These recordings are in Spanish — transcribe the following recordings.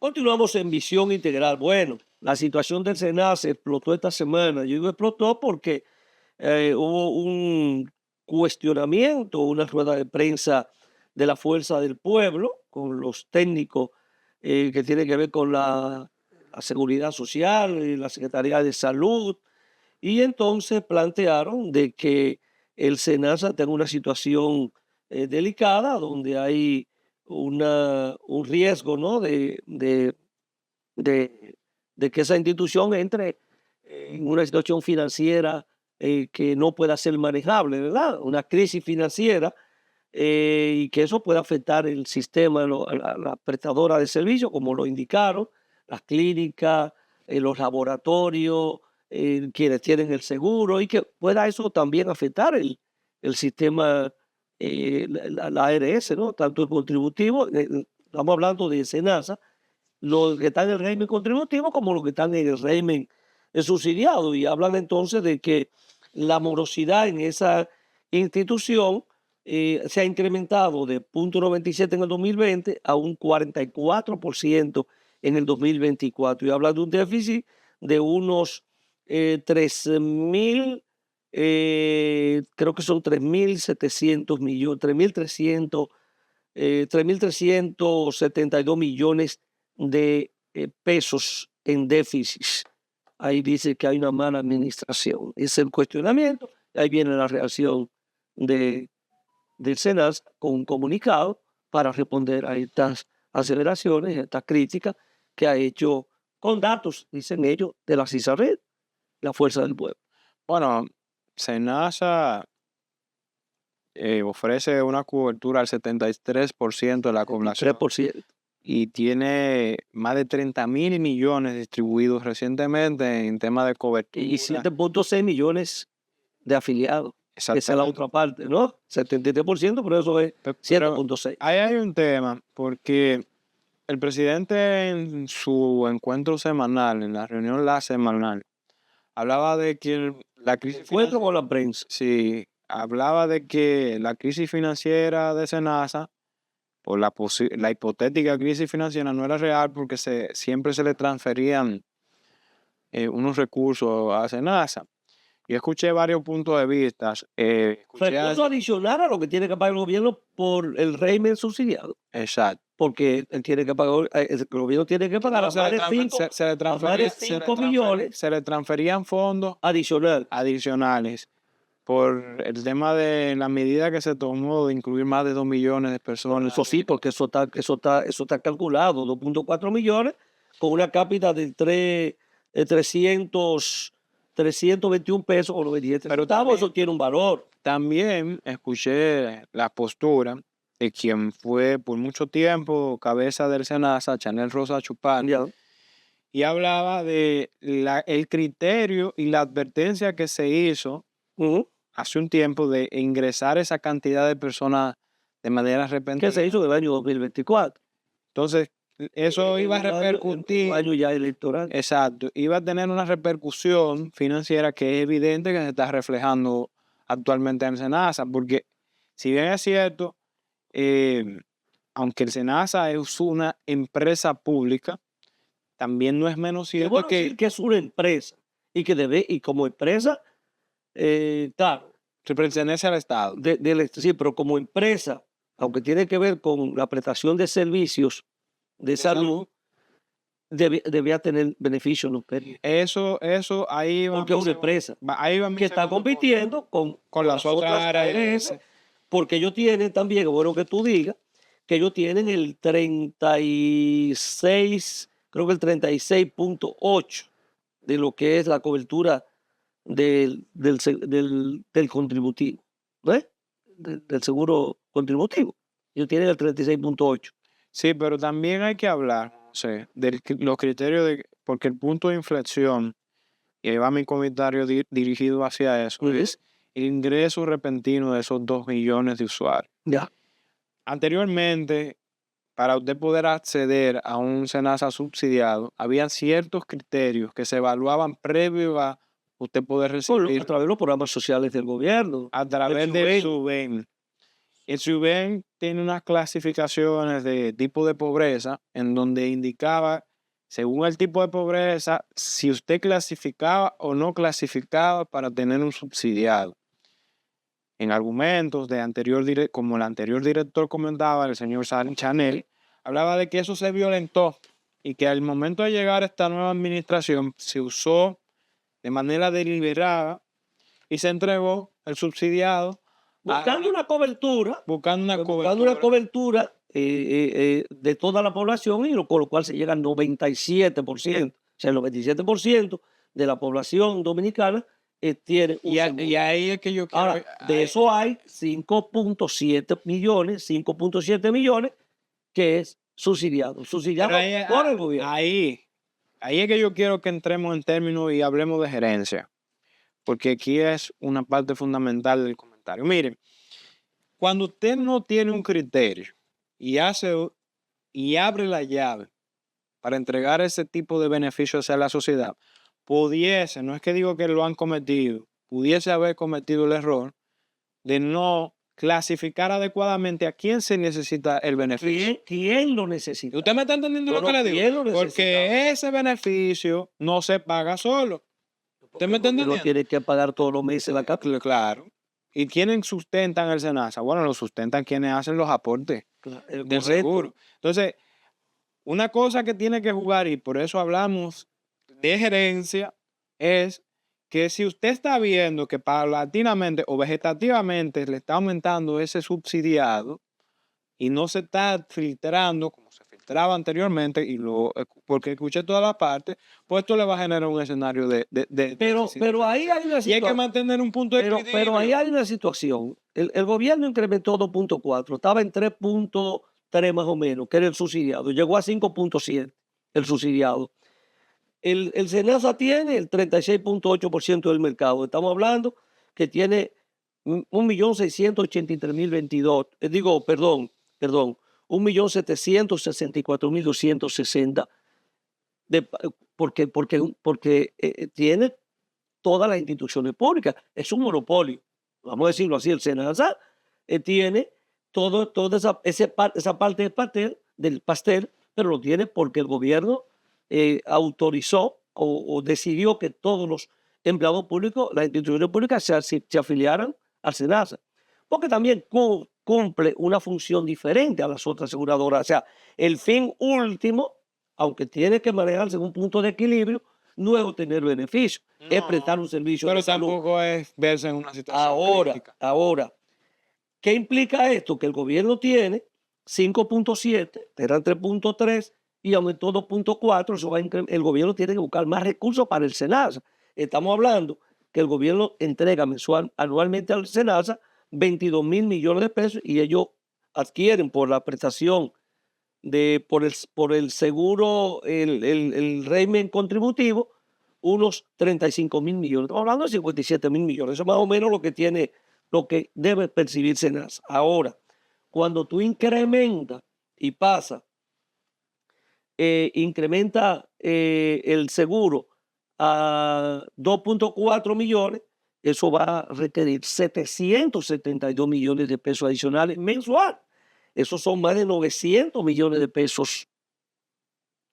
Continuamos en Visión Integral. Bueno, la situación del SENASA explotó esta semana. Yo digo explotó porque hubo un cuestionamiento, una rueda de prensa de la Fuerza del Pueblo con los técnicos que tienen que ver con la seguridad social y la Secretaría de Salud. Y entonces plantearon de que el SENASA tenga una situación delicada donde hay un riesgo, ¿no? De, de que esa institución entre en una situación financiera que no pueda ser manejable, ¿verdad? Una crisis financiera y que eso puede afectar el sistema, la prestadora de servicios, como lo indicaron, las clínicas, los laboratorios, quienes tienen el seguro, y que pueda eso también afectar el sistema, la ARS, ¿no? Tanto el contributivo, estamos hablando de SENASA, los que están en el régimen contributivo como los que están en el régimen subsidiado, y hablan entonces de que la morosidad en esa institución se ha incrementado de 0,97 en el 2020 a un 44% en el 2024, y hablan de un déficit de unos 13.000, creo que son 3.700 millones, 3.372 millones de pesos en déficit. Ahí dice que hay una mala administración. Es el cuestionamiento. Ahí viene la reacción del SENASA con un comunicado para responder a estas aceleraciones, a estas críticas que ha hecho con datos, dicen ellos, de la CISARED, la Fuerza del Pueblo. Bueno, SENASA ofrece una cobertura al 73% de la población 3%. y tiene más de 30.000 millones distribuidos recientemente en temas de cobertura. Y 7,6 millones de afiliados. Esa es la otra parte, ¿no? 73%, pero eso es 7,6. Ahí hay un tema, porque el presidente en su encuentro semanal, en la reunión semanal, hablaba de que la crisis Encuentro con la prensa. Sí, hablaba de que la crisis financiera de SENASA, o la hipotética crisis financiera, no era real porque siempre se le transferían unos recursos a SENASA. Yo escuché varios puntos de vista. Recurso adicional a lo que tiene que pagar el gobierno por el régimen subsidiado. Exacto. Porque él tiene que pagar, el gobierno tiene que pagar se le transferían fondos adicionales por el tema de la medida que se tomó de incluir más de 2 millones de personas. Eso sí, porque eso está calculado, 2,4 millones, con una cápita de 321 pesos con 97 centavos. Eso tiene un valor. También escuché la postura de quien fue por mucho tiempo cabeza del SENASA, Chanel Rosa Chupán, y hablaba de el criterio y la advertencia que se hizo hace un tiempo de ingresar esa cantidad de personas de manera repentina. Que se hizo en el año 2024. Entonces, eso iba a repercutir. Un año ya electoral. Exacto. Iba a tener una repercusión financiera que es evidente que se está reflejando actualmente en SENASA, porque si bien es cierto, aunque el SENASA es una empresa pública, también no es menos cierto que es una empresa y que debe, y como empresa, claro, se pertenece al Estado. Sí, pero como empresa, aunque tiene que ver con la prestación de servicios de salud, debía tener beneficios, ¿no? Eso ahí va. Porque es una empresa que está compitiendo con las otras áreas. Porque ellos tienen también, es bueno que tú digas, que ellos tienen el 36, creo que el 36,8 de lo que es la cobertura del contributivo, ¿ves? Del seguro contributivo. Ellos tienen el 36,8. Sí, pero también hay que hablar, de los criterios porque el punto de inflexión, y ahí va mi comentario dirigido hacia eso, es el ingreso repentino de esos 2 millones de usuarios. Anteriormente, para usted poder acceder a un SENASA subsidiado, había ciertos criterios que se evaluaban previo a usted poder recibir. A través de los programas sociales del gobierno. A través del SUBEN. El SUBEN tiene unas clasificaciones de tipo de pobreza en donde indicaba, según el tipo de pobreza, si usted clasificaba o no clasificaba para tener un subsidiado. En argumentos de como el anterior director comentaba, el señor Chanel, hablaba de que eso se violentó y que al momento de llegar a esta nueva administración se usó de manera deliberada y se entregó el subsidiado buscando una cobertura, buscando una cobertura de toda la población y con lo cual se llega al 97%. O sea, el 97% de la población dominicana tiene un seguro. Y ahí es que yo quiero... Ahora, de eso hay 5.7 millones que es subsidiado por el gobierno. Ahí es que yo quiero que entremos en términos y hablemos de gerencia, porque aquí es una parte fundamental del comentario. Miren, cuando usted no tiene un criterio y abre la llave para entregar ese tipo de beneficios a la sociedad, no es que digo que lo han cometido, pudiese haber cometido el error de no clasificar adecuadamente a quién se necesita el beneficio. ¿Quién lo necesita? ¿Usted me está entendiendo lo que le digo? Porque ese beneficio no se paga solo. ¿Usted me está entendiendo? No tiene que pagar todos los meses la capa. Claro. ¿Y quiénes sustentan el SENASA? Bueno, lo sustentan quienes hacen los aportes del seguro. Entonces, una cosa que tiene que jugar, y por eso hablamos de gerencia, es que si usted está viendo que paulatinamente o vegetativamente le está aumentando ese subsidiado y no se está filtrando como se filtraba anteriormente, porque escuché todas las partes, pues esto le va a generar un escenario pero ahí hay una situación. Y hay que mantener un punto de equilibrio. Pero ahí hay una situación. El gobierno incrementó 2.4, estaba en 3.3 más o menos, que era el subsidiado. Llegó a 5.7 el subsidiado. El SENASA tiene el 36.8% del mercado. Estamos hablando que tiene 1.683.022. Perdón, 1.764.260. Porque tiene todas las instituciones públicas. Es un monopolio. Vamos a decirlo así, el SENASA tiene toda esa parte del pastel, pero lo tiene porque el gobierno autorizó o decidió que todos los empleados públicos, las instituciones públicas se afiliaran al SENASA, porque también cumple una función diferente a las otras aseguradoras. O sea, el fin último, aunque tiene que manejarse en un punto de equilibrio, no es obtener beneficios, es prestar un servicio de salud. Pero tampoco es verse en una situación crítica. Ahora, ¿qué implica esto? Que el gobierno tiene 5.7, eran 3.3 y aumentó 2.4. El gobierno tiene que buscar más recursos para el SENASA. Estamos hablando que el gobierno entrega anualmente al SENASA 22.000 millones de pesos y ellos adquieren por la prestación por el seguro, el régimen contributivo, unos 35.000 millones. Estamos hablando de 57.000 millones. Eso es más o menos lo que debe percibir SENASA. Ahora, cuando tú incrementas y incrementa el seguro a 2.4 millones, eso va a requerir 772 millones de pesos adicionales mensual. Esos son más de 900 millones de pesos,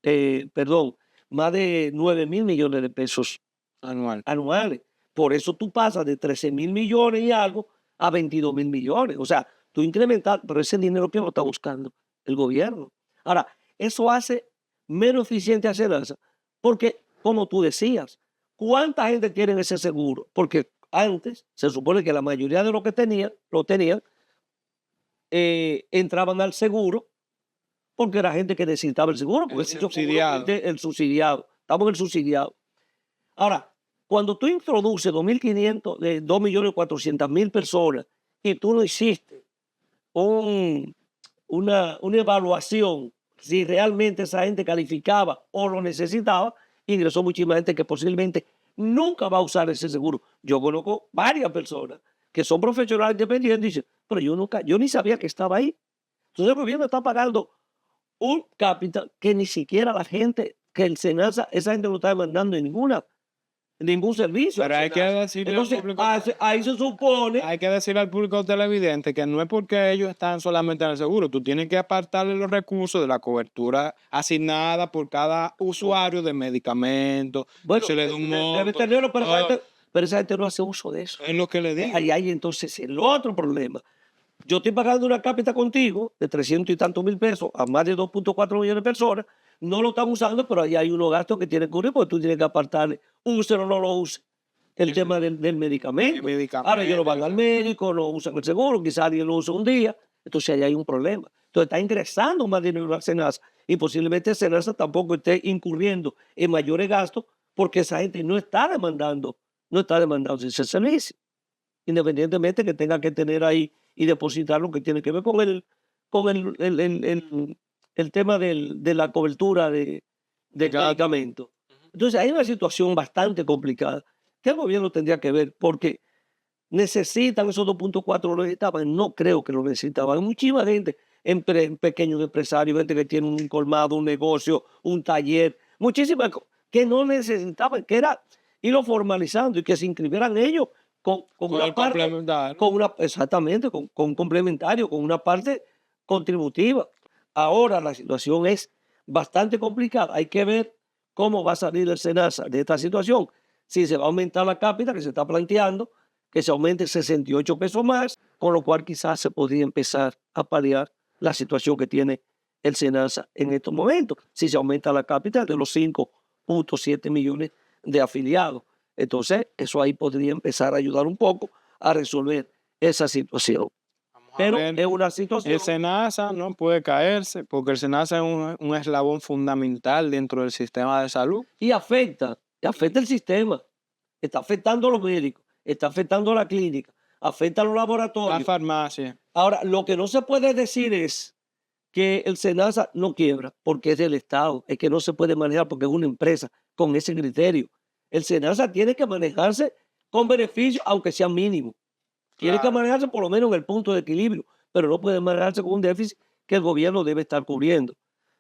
más de 9.000 millones de pesos anuales. Por eso tú pasas de 13.000 millones y algo a 22.000 millones. O sea, tú incrementas, pero ese dinero que lo está buscando el gobierno. Ahora, eso hace menos eficiente a SENASA, porque, como tú decías, ¿cuánta gente tiene ese seguro? Porque antes se supone que la mayoría de los que lo tenían, entraban al seguro porque era gente que necesitaba el seguro, porque el subsidiado. Estamos en el subsidiado. Ahora, cuando tú introduces 2.400.000 personas y tú no hiciste una evaluación si realmente esa gente calificaba o lo necesitaba, ingresó muchísima gente que posiblemente nunca va a usar ese seguro. Yo conozco varias personas que son profesionales independientes y dicen, pero yo ni sabía que estaba ahí. Entonces el gobierno está pagando un capital que ni siquiera la gente, que el SENASA, esa gente no está demandando en ninguna ningún servicio. Pero hay que decirle al Entonces, público, ahí se supone. hay que decirle al público televidente que no es porque ellos están solamente en el seguro, tú tienes que apartarle los recursos de la cobertura asignada por cada usuario de medicamentos, Bueno, se le da un debe monto, tenerlo, pero esa gente no hace uso de eso. es lo que le digo. Ahí hay entonces el otro problema. Yo estoy pagando una cápita contigo de 300 y tantos mil pesos a más de 2.4 millones de personas. No lo están usando, pero ahí hay unos gastos que tienen que cubrir porque tú tienes que apartarle, use o no lo use. El tema del medicamento. Ahora ellos no van al médico, no usan el seguro, quizás alguien lo usa un día. Entonces ahí hay un problema. Entonces está ingresando más dinero a Senasa y posiblemente Senasa tampoco esté incurriendo en mayores gastos porque esa gente no está demandando ese servicio, independientemente que tenga que tener ahí y depositar lo que tiene que ver con el tema de la cobertura del medicamento. Entonces hay una situación bastante complicada que el gobierno tendría que ver porque necesitan esos 2.4, lo necesitaban, no creo que lo necesitaban. Hay muchísima gente, pequeños empresarios, gente que tiene un colmado, un negocio, un taller, muchísimas que no necesitaban, que era irlo formalizando y que se inscribieran ellos con una parte, exactamente, con un complementario, con una parte contributiva. Ahora la situación es bastante complicada. Hay que ver cómo va a salir el SENASA de esta situación. Si se va a aumentar la cápita que se está planteando, que se aumente 68 pesos más, con lo cual quizás se podría empezar a paliar la situación que tiene el SENASA en estos momentos. Si se aumenta la cápita de los 5.7 millones de afiliados. Entonces, eso ahí podría empezar a ayudar un poco a resolver esa situación. Pero es una situación. El SENASA no puede caerse porque el SENASA es un eslabón fundamental dentro del sistema de salud. Y afecta el sistema. Está afectando a los médicos, está afectando a la clínica, afecta a los laboratorios. La farmacia. Ahora, lo que no se puede decir es que el SENASA no quiebra porque es del Estado, es que no se puede manejar porque es una empresa con ese criterio. El SENASA tiene que manejarse con beneficio, aunque sea mínimo. Tiene que manejarse por lo menos en el punto de equilibrio, pero no puede manejarse con un déficit que el gobierno debe estar cubriendo.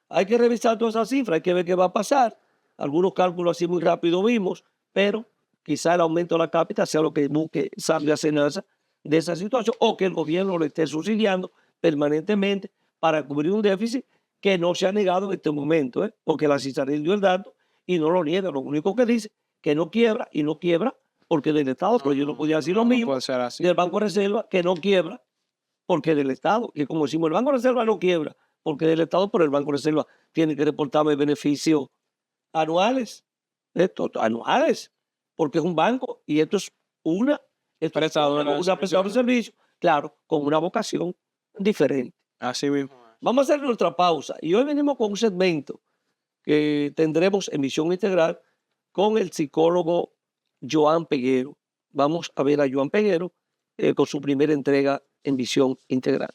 Hay que revisar todas esas cifras, hay que ver qué va a pasar. Algunos cálculos así muy rápido vimos, pero quizá el aumento de la cápita sea lo que busque salga a SENASA de esa situación o que el gobierno lo esté subsidiando permanentemente para cubrir un déficit que no se ha negado en este momento, porque la CISAREL dio el dato y no lo niega. Lo único que dice que no quiebra y no quiebra porque del Estado, pero yo no podía decir lo mismo del Banco de Reserva, que no quiebra porque del Estado. Y como decimos, el Banco de Reserva no quiebra porque del Estado, pero el Banco de Reserva tiene que reportarme beneficios anuales, anuales, porque es un banco y esto es una prestadora de servicio, claro, con una vocación diferente. Así mismo. Vamos a hacer nuestra pausa y hoy venimos con un segmento que tendremos en Visión Integral con el psicólogo Joan Peguero. Vamos a ver a Joan Peguero con su primera entrega en Visión Integral.